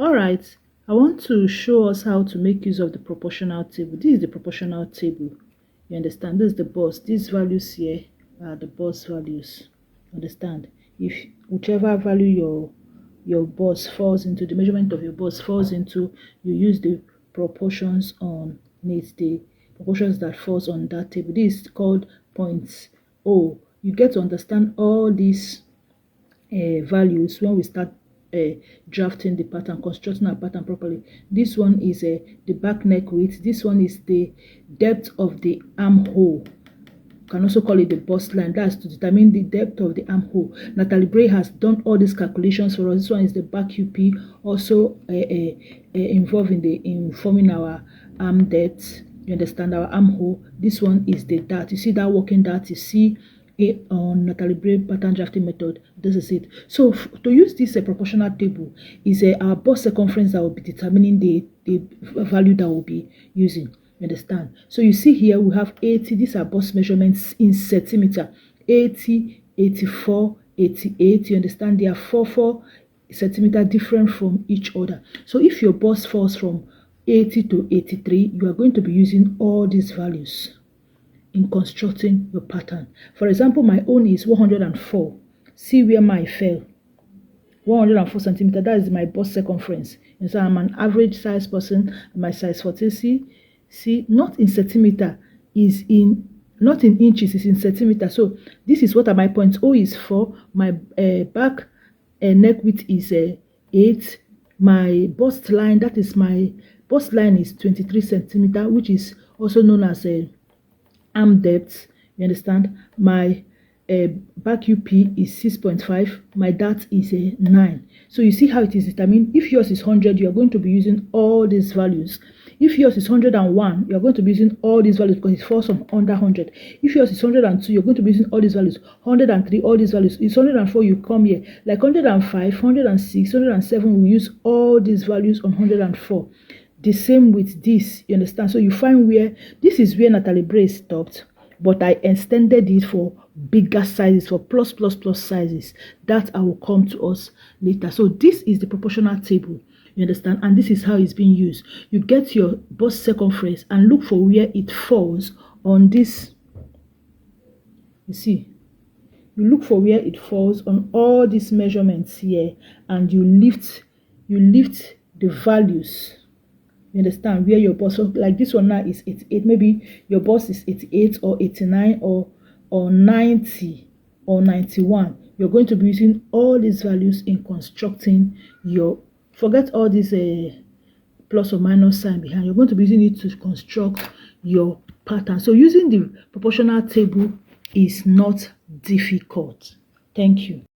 All right, I want to show us how to make use of the proportional table. This is the proportional table. You understand? This is the boss. These values here are the boss values. Understand? If whichever value your boss falls into, the measurement of your boss falls into, you use the proportions on it, the proportions that falls on that table. This is called points. Oh, you get to understand all these values when we start drafting the pattern, constructing our pattern properly. This one is the back neck width. This one is the depth of the armhole. You can also call it the bust line. That's to determine the depth of the armhole. Natalie Bray has done all these calculations for us. This one is the back UP, also involved in forming our arm depth. You understand, our armhole. This one is the dart. You see that working dart? You see it on Natalie Bray pattern drafting method. This is it. So to use this proportional table is our bust circumference that will be determining the value that we'll be using. You understand? So you see here we have 80. These are bust measurements in centimeter. 80, 84, 88. You understand? They are 4 centimeter different from each other. So if your bust falls from 80 to 83, you are going to be using all these values in constructing your pattern. For example, my own is 104. See where my fell. 104 centimeter. That is my bust circumference. And so I'm an average size person. My size 40. See, not in centimeter, not in inches, it's in centimeter. So this is what are my points. O is 4. My back neck width is 8. My bust line, that is my bust line, is 23 centimeter, which is also known as arm depth. You understand? My back UP is 6.5. My dart is 9. So you see how it is determined. If yours is 100, you are going to be using all these values. If yours is 101, you are going to be using all these values because it falls from under 100. If yours is 102, you're going to be using all these values. 103, all these values. It's 104, you come here. Like 105, 106, 107, we use all these values on 104. The same with this, you understand? So you find where, this is where Natalie Bray stopped, but I extended it for bigger sizes, for plus sizes. That I will come to us later. So this is the proportional table. You understand? And this is how it's being used. You get your bust circumference and look for where it falls on this. You see, you look for where it falls on all these measurements here, and you lift the values. You understand? Where your bust, so like this one now is 88. Maybe your bust is 88 or 89 or 90 or 91. You're going to be using all these values in constructing your. Forget all this plus or minus sign behind. You're going to be using it to construct your pattern. So using the proportional table is not difficult. Thank you.